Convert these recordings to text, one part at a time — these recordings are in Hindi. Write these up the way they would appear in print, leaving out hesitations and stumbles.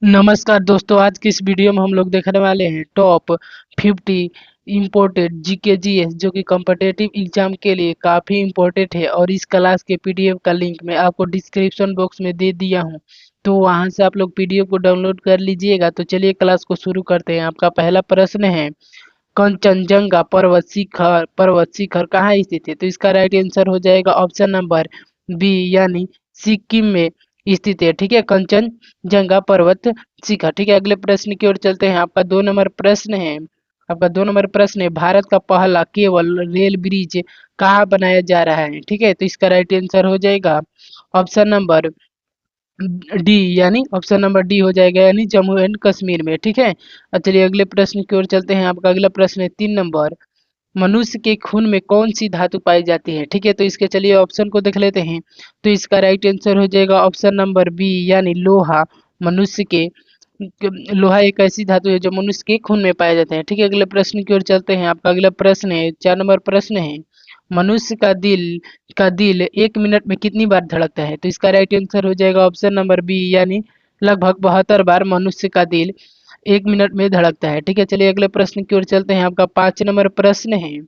नमस्कार दोस्तों, आज की इस वीडियो में हम लोग देखने वाले हैं टॉप 50 इम्पोर्टेड जीके जीएस जो कि कॉम्पिटिटिव एग्जाम के लिए काफ़ी इम्पोर्टेंट है। और इस क्लास के पीडीएफ का लिंक मैं आपको डिस्क्रिप्शन बॉक्स में दे दिया हूं, तो वहां से आप लोग पीडीएफ को डाउनलोड कर लीजिएगा। तो चलिए क्लास को शुरू करते हैं। आपका पहला प्रश्न है, कंचनजंगा पर्वत शिखर कहाँ स्थित है? तो इसका राइट आंसर हो जाएगा ऑप्शन नंबर बी, यानी सिक्किम में स्थित है। ठीक है, कंचनजंगा पर्वत शिखर। ठीक है, अगले प्रश्न की ओर चलते हैं। आपका 2 नंबर प्रश्न है, भारत का पहला केबल रेल ब्रिज कहाँ बनाया जा रहा है? ठीक है, तो इसका राइट आंसर हो जाएगा ऑप्शन नंबर डी, यानी ऑप्शन नंबर डी हो जाएगा, यानी जम्मू एंड कश्मीर में। ठीक है, अब चलिए अगले प्रश्न की ओर चलते हैं। आपका अगला प्रश्न है 3 नंबर, मनुष्य के खून में कौन सी धातु पाई जाती है? ठीक है, तो इसके चलिए ऑप्शन को देख लेते हैं। तो इसका राइट आंसर हो जाएगा ऑप्शन नंबर बी, यानी लोहा। मनुष्य के लोहा एक ऐसी धातु है जो मनुष्य के खून में पाया जाता है। ठीक है, अगले प्रश्न की ओर चलते हैं। आपका अगला प्रश्न है 4 नंबर प्रश्न है, मनुष्य का दिल 1 मिनट में कितनी बार धड़कता है? तो इसका राइट आंसर हो जाएगा ऑप्शन नंबर बी, यानी लगभग 72 बार मनुष्य का दिल 1 मिनट में धड़कता है। ठीक है, चलिए अगले प्रश्न की ओर चलते हैं। आपका 5 नंबर प्रश्न है,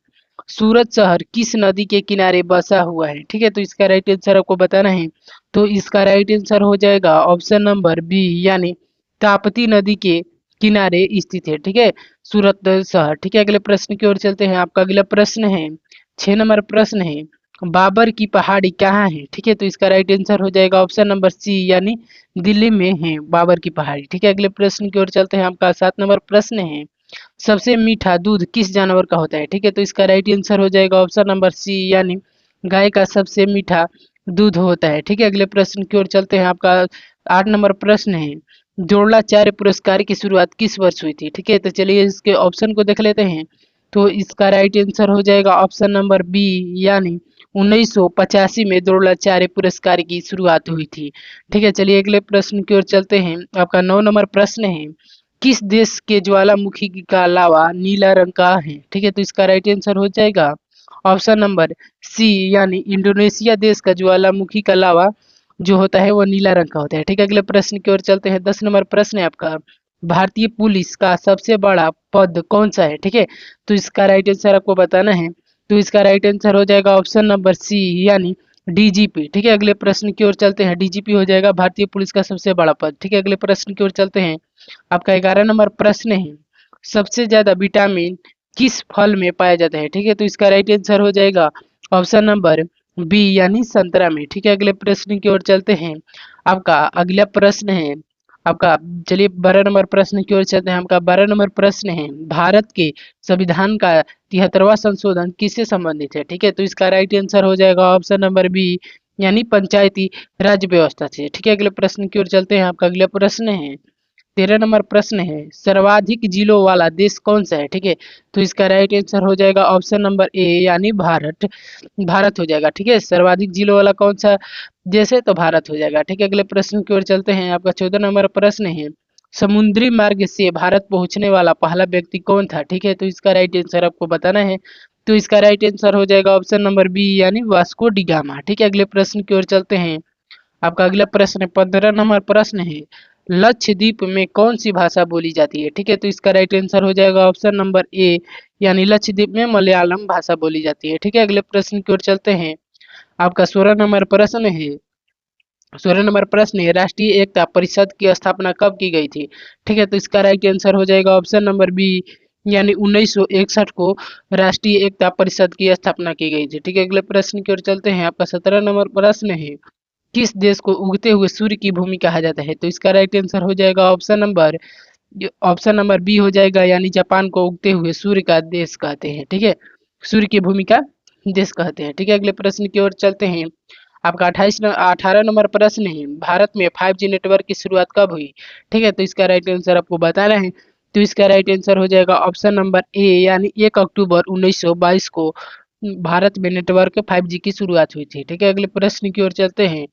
सूरत शहर किस नदी के किनारे बसा हुआ है? ठीक है, तो इसका राइट आंसर आपको बताना है। तो इसका राइट आंसर हो जाएगा ऑप्शन नंबर बी, यानी ताप्ती नदी के किनारे स्थित है। ठीक है, सूरत शहर। ठीक है, अगले प्रश्न की ओर चलते हैं। आपका अगला प्रश्न है 6 नंबर प्रश्न है, बाबर की पहाड़ी कहाँ है? ठीक है, तो इसका राइट आंसर हो जाएगा ऑप्शन नंबर सी, यानी दिल्ली में है बाबर की पहाड़ी। ठीक है, अगले प्रश्न की ओर चलते हैं। आपका 7 नंबर प्रश्न है, सबसे मीठा दूध किस जानवर का होता है? ठीक है, तो इसका राइट आंसर हो जाएगा ऑप्शन नंबर सी, यानी गाय का सबसे मीठा दूध होता है। ठीक है, अगले प्रश्न की ओर चलते हैं। आपका 8 नंबर प्रश्न है, द्रोणाचार्य पुरस्कार की शुरुआत किस वर्ष हुई थी? ठीक है, तो चलिए इसके ऑप्शन को देख लेते हैं। तो इसका राइट आंसर हो जाएगा ऑप्शन नंबर बी, यानी 1985 में द्रोणाचार्य पुरस्कार की शुरुआत हुई थी। ठीक है, चलिए अगले प्रश्न की ओर चलते हैं। आपका 9 नंबर प्रश्न है, किस देश के ज्वालामुखी का लावा नीला रंग का है? ठीक है, तो इसका राइट आंसर हो जाएगा ऑप्शन नंबर सी, यानी इंडोनेशिया देश का ज्वालामुखी का लावा जो होता है वो नीला रंग का होता है। ठीक है, अगले प्रश्न की ओर चलते हैं। 10 नंबर प्रश्न है आपका, भारतीय पुलिस का सबसे बड़ा पद कौन सा है? ठीक है, तो इसका राइट आंसर आपको बताना है। तो इसका राइट आंसर हो जाएगा ऑप्शन नंबर सी, यानी डीजीपी। ठीक है, अगले प्रश्न की ओर चलते हैं। डीजीपी हो जाएगा भारतीय पुलिस का सबसे बड़ा पद। ठीक है, अगले प्रश्न की ओर चलते हैं। आपका 11 नंबर प्रश्न है, सबसे ज्यादा विटामिन किस फल में पाया जाता है? ठीक है, तो इसका राइट आंसर हो जाएगा ऑप्शन नंबर बी, यानी संतरा में। ठीक है, अगले प्रश्न की ओर चलते हैं। आपका अगला प्रश्न है आपका चलिए 12 नंबर प्रश्न की ओर चलते हैं। आपका 12 नंबर प्रश्न है, भारत के संविधान का 73वां संशोधन किससे संबंधित है? ठीक है, तो इसका राइट आंसर हो जाएगा ऑप्शन नंबर बी, यानी पंचायती राज व्यवस्था से। ठीक है, अगले प्रश्न की ओर चलते हैं। आपका अगला प्रश्न है 13 नंबर प्रश्न है, सर्वाधिक जिलों वाला देश कौन सा है? ठीक है, तो इसका राइट आंसर हो जाएगा ऑप्शन नंबर ए, यानी भारत। भारत हो जाएगा। ठीक है, सर्वाधिक जिलों वाला कौन सा देश है? तो भारत हो जाएगा। ठीक है, अगले प्रश्न की ओर चलते हैं। आपका 14 नंबर प्रश्न है, समुद्री मार्ग से भारत पहुंचने वाला पहला व्यक्ति कौन था? ठीक है, तो इसका राइट आंसर आपको बताना है। तो इसका राइट आंसर हो जाएगा ऑप्शन नंबर बी, यानी वास्को डी गामा। ठीक है, अगले प्रश्न की ओर चलते हैं। आपका अगला प्रश्न 15 नंबर प्रश्न है, लक्षद्वीप में कौन सी भाषा बोली जाती है? ठीक है, तो इसका राइट आंसर हो जाएगा ऑप्शन नंबर ए, यानी लक्षद्वीप में मलयालम भाषा बोली जाती है। ठीक है, अगले प्रश्न की ओर चलते हैं। आपका 16 नंबर प्रश्न है, 16 नंबर प्रश्न है, राष्ट्रीय एकता परिषद की स्थापना कब की गई थी? ठीक है, तो इसका राइट आंसर हो जाएगा ऑप्शन नंबर बी, यानी 1961 को राष्ट्रीय एकता परिषद की स्थापना की गई थी। ठीक है, अगले प्रश्न की ओर चलते हैं। आपका 17 नंबर प्रश्न है, किस देश को उगते हुए सूर्य की भूमि कहा जाता है? तो इसका राइट आंसर हो जाएगा ऑप्शन नंबर बी हो जाएगा, यानी जापान को उगते हुए सूर्य का देश कहते हैं। ठीक है, सूर्य की भूमि का देश कहते हैं। ठीक है, अगले प्रश्न की ओर चलते हैं। आपका 18 नंबर प्रश्न है, भारत में 5G नेटवर्क की शुरुआत कब हुई? ठीक है, तो इसका राइट आंसर आपको बताना है। तो इसका राइट आंसर हो जाएगा ऑप्शन नंबर ए, यानी 1 अक्टूबर 1922 को भारत में नेटवर्क 5G की शुरुआत हुई थी। ठीक है, अगले प्रश्न की ओर चलते हैं।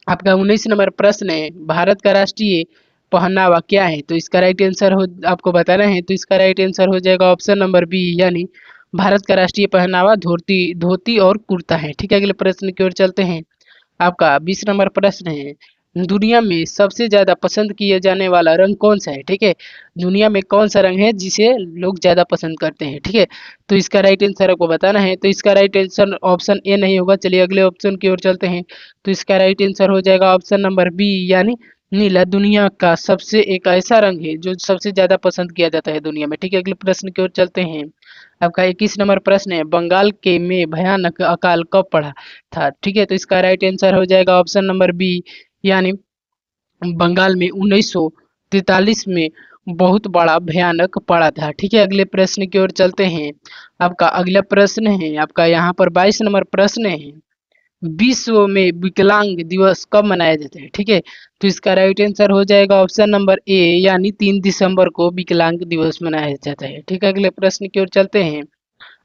आपका 19 नंबर प्रश्न है, भारत का राष्ट्रीय पहनावा क्या है? तो इसका राइट आंसर हो आपको बताना है। तो इसका राइट आंसर हो जाएगा ऑप्शन नंबर बी, यानी भारत का राष्ट्रीय पहनावा धोती धोती और कुर्ता है। ठीक है, अगले प्रश्न की ओर चलते हैं। आपका 20 नंबर प्रश्न है, दुनिया में सबसे ज्यादा पसंद किया जाने वाला रंग कौन सा है? ठीक है, दुनिया में कौन सा रंग है जिसे लोग ज्यादा पसंद करते हैं? ठीक है, तो इसका राइट आंसर आपको बताना है। तो इसका राइट आंसर ऑप्शन ए नहीं होगा। चलिए अगले ऑप्शन की ओर चलते हैं। तो इसका राइट आंसर हो जाएगा ऑप्शन नंबर बी, यानी नीला दुनिया का सबसे एक ऐसा रंग है जो सबसे ज्यादा पसंद किया जाता है दुनिया में। ठीक है, अगले प्रश्न की ओर चलते हैं। आपका 21 नंबर प्रश्न है, बंगाल के में भयानक अकाल कब पड़ा था? ठीक है, तो इसका राइट आंसर हो जाएगा ऑप्शन नंबर बी, यानी बंगाल में 1943 में बहुत बड़ा भयानक पड़ा था। ठीक है, अगले प्रश्न की ओर चलते हैं। आपका अगला प्रश्न है, आपका यहाँ पर 22 नंबर प्रश्न है, विश्व में विकलांग दिवस कब मनाया जाता है? ठीक है, तो इसका राइट आंसर हो जाएगा ऑप्शन नंबर ए, यानी 3 दिसंबर को विकलांग दिवस मनाया जाता है। ठीक है, अगले प्रश्न की ओर चलते हैं।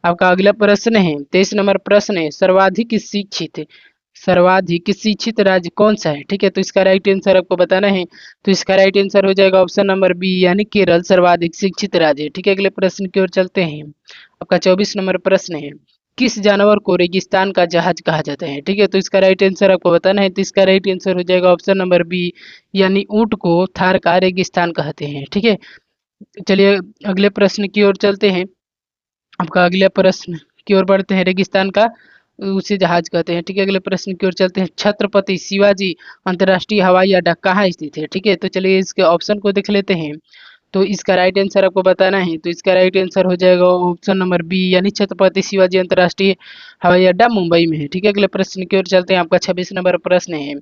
आपका अगला प्रश्न है, 23 नंबर प्रश्न है, सर्वाधिक शिक्षित राज्य कौन सा है? ठीक है, तो इसका राइट आंसर आपको बताना है। तो इसका राइट आंसर हो जाएगा ऑप्शन नंबर बी, यानी केरल सर्वाधिक शिक्षित राज्य है। ठीक है, अगले प्रश्न की ओर चलते हैं। आपका 24 नंबर प्रश्न है, किस जानवर को रेगिस्तान का जहाज कहा जाता है? ठीक है, तो इसका राइट आंसर आपको बताना है। तो इसका राइट आंसर हो जाएगा ऑप्शन नंबर बी, यानी ऊंट को थार का रेगिस्तान कहते हैं। ठीक है, चलिए अगले प्रश्न की ओर चलते हैं। आपका अगले प्रश्न की ओर बढ़ते हैं। रेगिस्तान का उसे जहाज कहते हैं। ठीक है, अगले प्रश्न की ओर चलते हैं। छत्रपति शिवाजी अंतर्राष्ट्रीय हवाई अड्डा कहाँ स्थित है? ठीक है, तो चलिए इसके ऑप्शन को देख लेते हैं। तो इसका राइट आंसर आपको बताना है। तो इसका राइट आंसर हो जाएगा ऑप्शन नंबर बी, यानी छत्रपति शिवाजी अंतर्राष्ट्रीय हवाई अड्डा मुंबई में है। ठीक है, अगले प्रश्न की ओर चलते हैं। आपका 26 नंबर प्रश्न है,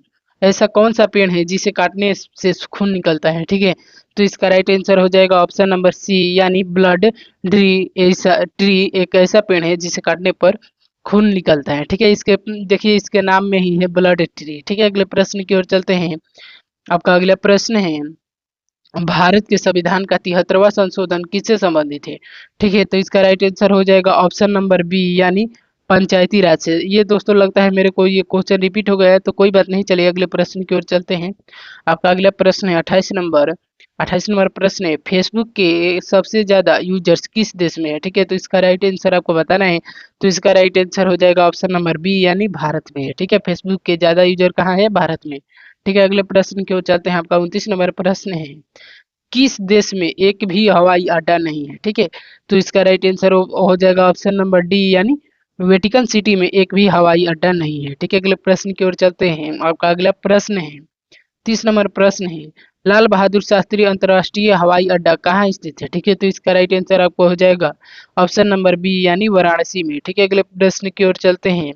ऐसा कौन सा पेड़ है जिसे काटने से खून निकलता है? ठीक है, तो इसका राइट आंसर हो जाएगा ऑप्शन नंबर सी, यानी ब्लड ट्री एक ऐसा पेड़ है जिसे काटने पर खून निकलता है। ठीक है, इसके देखिए इसके नाम में ही है ब्लड ट्री। ठीक है, अगले प्रश्न की ओर चलते हैं। आपका अगला प्रश्न है, भारत के संविधान का 73वां संशोधन किससे संबंधित है? ठीक है, तो इसका राइट आंसर हो जाएगा ऑप्शन नंबर बी, यानी पंचायती राज से। ये दोस्तों लगता है मेरे को ये क्वेश्चन रिपीट हो गया है, तो कोई बात नहीं, चलिए अगले प्रश्न की ओर चलते हैं। आपका अगला प्रश्न है 28 नंबर प्रश्न है, फेसबुक के सबसे ज्यादा यूजर्स किस देश में है? ठीक है, तो इसका राइट आंसर आपको बताना है। तो इसका राइट आंसर हो जाएगा ऑप्शन नंबर बी, यानी भारत में है। ठीक है, फेसबुक के ज्यादा यूजर कहाँ है? भारत में। ठीक है, अगले प्रश्न की ओर चलते हैं। आपका 29 नंबर प्रश्न है, किस देश में एक भी हवाई अड्डा नहीं है? ठीक है, तो इसका राइट आंसर हो जाएगा ऑप्शन नंबर डी, यानी वेटिकन सिटी में एक भी हवाई अड्डा नहीं है। ठीक है, अगले प्रश्न की ओर चलते हैं। आपका अगला प्रश्न है 30 नंबर प्रश्न है, लाल बहादुर शास्त्री अंतर्राष्ट्रीय हवाई अड्डा कहाँ स्थित है? ठीक है, तो इसका राइट आंसर आपको हो जाएगा ऑप्शन नंबर बी, यानी वाराणसी में। ठीक है, अगले प्रश्न की ओर चलते हैं।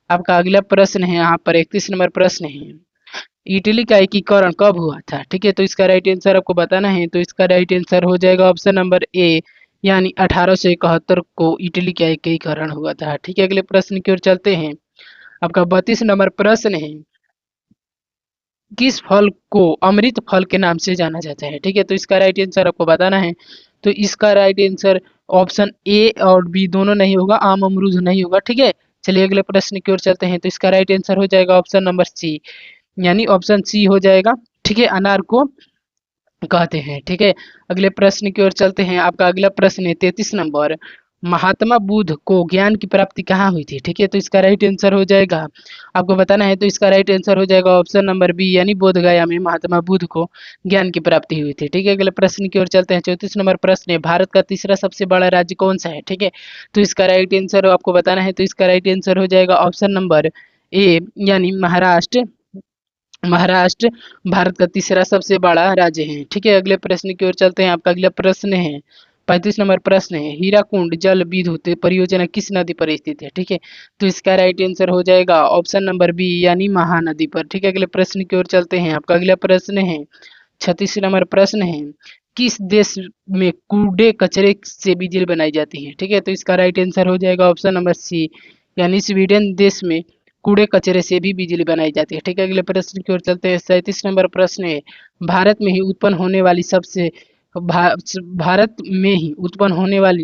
आपका अगला प्रश्न है यहाँ पर 31 नंबर प्रश्न है, इटली का एकीकरण कब हुआ था? ठीक है, तो इसका राइट आंसर आपको बताना है। तो इसका राइट आंसर हो जाएगा ऑप्शन नंबर ए, यानी 1871 को इटली का एकीकरण हुआ था। ठीक है, अगले प्रश्न की ओर चलते हैं। आपका 32 नंबर प्रश्न है, किस फल को अमृत फल के नाम से जाना जाता है? ठीक है, तो इसका राइट आंसर आपको बताना है। तो इसका राइट आंसर ऑप्शन ए और बी दोनों नहीं होगा, आम अमरूद नहीं होगा। ठीक है, चलिए अगले प्रश्न की ओर चलते हैं। तो इसका राइट आंसर हो जाएगा ऑप्शन नंबर सी, यानी ऑप्शन सी हो जाएगा। ठीक है, अनार को कहते हैं। ठीक है, अगले प्रश्न की ओर चलते हैं। आपका अगला प्रश्न है 33 नंबर, महात्मा बुद्ध को ज्ञान की प्राप्ति कहाँ हुई थी? ठीक है, तो इसका राइट आंसर हो जाएगा आपको बताना है। तो इसका राइट आंसर हो जाएगा ऑप्शन नंबर बी, यानी बोध गया में महात्मा बुद्ध को ज्ञान की प्राप्ति हुई थी। ठीक है, अगले प्रश्न की ओर चलते हैं। 34 नंबर प्रश्न है, भारत का तीसरा सबसे बड़ा राज्य कौन सा है? ठीक है, तो इसका राइट आंसर आपको बताना है। तो इसका राइट आंसर हो जाएगा ऑप्शन नंबर ए, यानी महाराष्ट्र। महाराष्ट्र भारत का तीसरा सबसे बड़ा राज्य है। ठीक है, अगले प्रश्न की ओर चलते हैं। आपका अगला प्रश्न है 35 नंबर प्रश्न है, हीराकुंड जल विद्युत परियोजना किस नदी पर स्थित है? ठीक है, तो इसका राइट आंसर हो जाएगा ऑप्शन नंबर बी, यानी महानदी पर। ठीक है, अगले प्रश्न की ओर चलते हैं। आपका अगला प्रश्न है 36 नंबर प्रश्न है, किस देश में कूड़े कचरे से बिजली बनाई जाती है? ठीक है, तो इसका राइट आंसर हो जाएगा ऑप्शन नंबर सी, यानी स्वीडन देश में कूड़े कचरे से भी बिजली बनाई जाती है। ठीक है, अगले प्रश्न की ओर चलते हैं। 37 नंबर प्रश्न है, भारत में ही उत्पन्न होने वाली सबसे भा, भारत में ही उत्पन्न होने वाली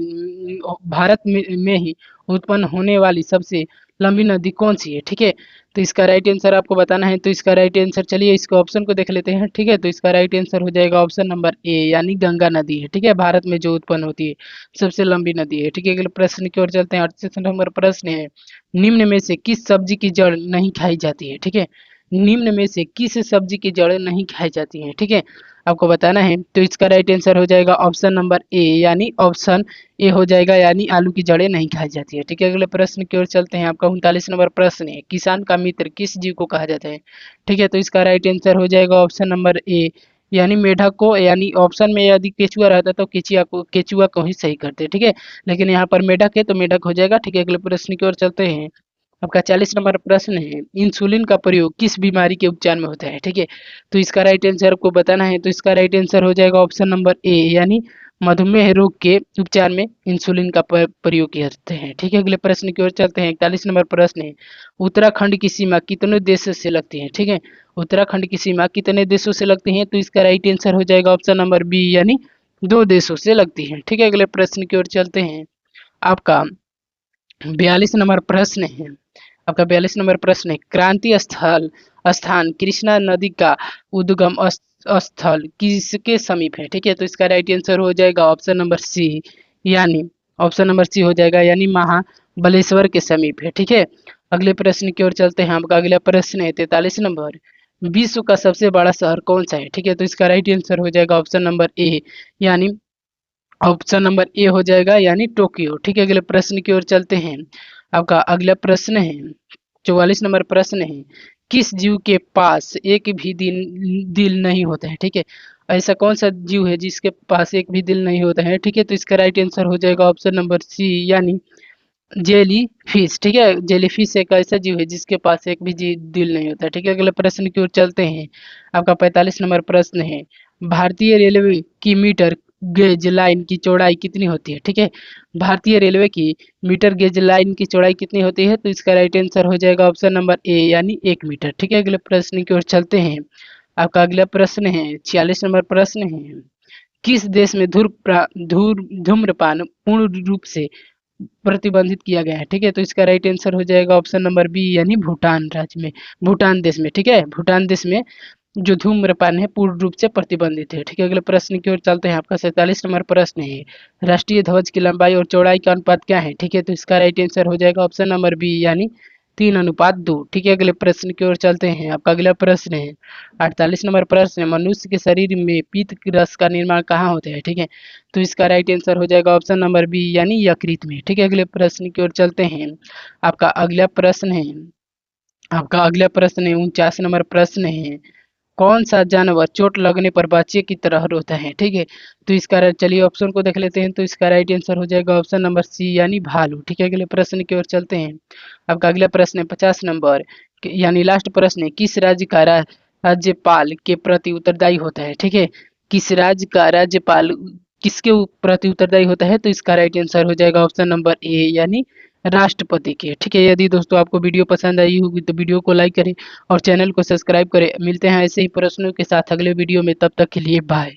भारत में ही उत्पन्न होने वाली सबसे लंबी नदी कौन सी है? ठीक है, तो इसका राइट आंसर आपको बताना है। तो इसका राइट आंसर, चलिए इसके ऑप्शन को देख लेते हैं। ठीक है, तो इसका राइट आंसर हो जाएगा ऑप्शन नंबर ए, यानी गंगा नदी है। ठीक है, भारत में जो उत्पन्न होती है सबसे लंबी नदी है। ठीक है, अगले प्रश्न की ओर चलते हैं। 38 नंबर प्रश्न है, निम्न में से किस सब्जी की जड़ नहीं खाई जाती है? ठीक है, निम्न में से किस सब्जी की जड़ें नहीं खाई जाती हैं? ठीक है, आपको बताना है। तो इसका राइट आंसर हो जाएगा ऑप्शन नंबर ए, यानी ऑप्शन ए हो जाएगा, यानी आलू की जड़ें नहीं खाई जाती है। ठीक है, अगले प्रश्न की ओर चलते हैं। आपका 39 नंबर प्रश्न है, किसान का मित्र किस जीव को कहा जाता है? ठीक है, तो इसका राइट आंसर हो जाएगा ऑप्शन नंबर ए, यानी मेढक को। यानी ऑप्शन में यदि केचुआ रहता तो केचुआ को ही सही करते। ठीक है, लेकिन यहाँ पर मेढक है तो मेढक हो जाएगा। ठीक है, अगले प्रश्न की ओर चलते हैं। आपका 40 नंबर प्रश्न है, इंसुलिन का प्रयोग किस बीमारी के उपचार में होता है? ठीक है, तो इसका राइट आंसर आपको बताना है। तो इसका राइट आंसर हो जाएगा ऑप्शन नंबर ए, यानी मधुमेह रोग के उपचार में इंसुलिन का प्रयोग किए जाते हैं। ठीक है, अगले प्रश्न की ओर चलते हैं। 41 नंबर प्रश्न है, उत्तराखंड की सीमा कितने देशों से लगती है? ठीक है, उत्तराखंड की सीमा कितने देशों से लगती है? तो इसका राइट आंसर हो जाएगा ऑप्शन नंबर बी, यानी 2 देशों से लगती है। ठीक है, अगले प्रश्न की ओर चलते हैं। आपका 42 नंबर प्रश्न है। आपका 42 नंबर प्रश्न है, क्रांति स्थल स्थान कृष्णा नदी का उद्गम स्थल किसके समीप है? ठीक है, तो इसका राइट आंसर हो जाएगा ऑप्शन नंबर सी, यानी ऑप्शन नंबर सी हो जाएगा, यानी महाबलेश्वर के समीप है। ठीक है, अगले प्रश्न की ओर चलते हैं। आपका अगला प्रश्न है 43 नंबर, विश्व का सबसे बड़ा शहर कौन सा है? ठीक है, तो इसका राइट आंसर हो जाएगा ऑप्शन नंबर ए, यानी ऑप्शन नंबर ए हो जाएगा, यानी टोक्यो। ठीक है, अगले प्रश्न की ओर चलते हैं। आपका अगला प्रश्न है 44 नंबर प्रश्न है, किस जीव के पास एक भी दिल नहीं होता है? ठीक है, ऐसा कौन सा जीव है जिसके पास एक भी दिल नहीं होता है? ठीक है, तो इसका राइट आंसर हो जाएगा ऑप्शन नंबर सी, यानी जेली फिश। ठीक है, जेली फिश एक ऐसा जीव है जिसके पास एक भी दिल नहीं होता। ठीक है, अगले प्रश्न की ओर चलते हैं। आपका 45 नंबर प्रश्न है, भारतीय रेलवे की मीटर गेज लाइन की चौड़ाई कितनी होती है? ठीक है, भारतीय रेलवे की मीटर गेज लाइन की चौड़ाई कितनी होती है? तो इसका राइट आंसर हो जाएगा ऑप्शन नंबर ए, यानी 1 मीटर। ठीक है, अगले प्रश्न की ओर चलते हैं। आपका अगला प्रश्न है 46 नंबर प्रश्न है, किस देश में धूम्रपान पूर्ण रूप से प्रतिबंधित किया गया है? ठीक है, तो इसका राइट आंसर हो जाएगा ऑप्शन नंबर बी, यानी भूटान राज्य में, भूटान देश में। ठीक है, भूटान देश में जो धूम्रपान है पूर्ण रूप से प्रतिबंधित है। ठीक है, अगले प्रश्न की ओर चलते हैं। आपका 47 नंबर प्रश्न है, राष्ट्रीय ध्वज की लंबाई और चौड़ाई का अनुपात क्या है? ठीक है, तो इसका राइट आंसर हो जाएगा ऑप्शन नंबर बी, यानी 3:2। ठीक है, अगले प्रश्न की ओर चलते हैं। आपका अगला प्रश्न है 48 नंबर प्रश्न है, मनुष्य के शरीर में पीत रस का निर्माण कहाँ होता है? ठीक है, तो इसका राइट आंसर हो जाएगा ऑप्शन नंबर बी, यानी यकृत में। ठीक है, अगले प्रश्न की ओर चलते हैं। आपका अगला प्रश्न है आपका अगला प्रश्न है 49 नंबर प्रश्न है, कौन सा जानवर चोट लगने पर बच्चे की तरह रोता है? ठीक है, तो इसका चलिए ऑप्शन को देख लेते हैं। तो इसका राइट आंसर हो जाएगा ऑप्शन नंबर सी, यानी भालू। ठीक है, अगले प्रश्न की ओर चलते हैं। आपका अगला प्रश्न है 50 नंबर, यानी लास्ट प्रश्न है, किस राज्य का राज्यपाल के प्रति उत्तरदायी होता है? ठीक है, किस राज्य का राज्यपाल किसके प्रति उत्तरदायी होता है? तो इसका राइट आंसर हो जाएगा ऑप्शन नंबर ए, यानी राष्ट्रपति के। ठीक है, यदि दोस्तों आपको वीडियो पसंद आई होगी तो वीडियो को लाइक करें और चैनल को सब्सक्राइब करें। मिलते हैं ऐसे ही प्रश्नों के साथ अगले वीडियो में, तब तक के लिए बाय।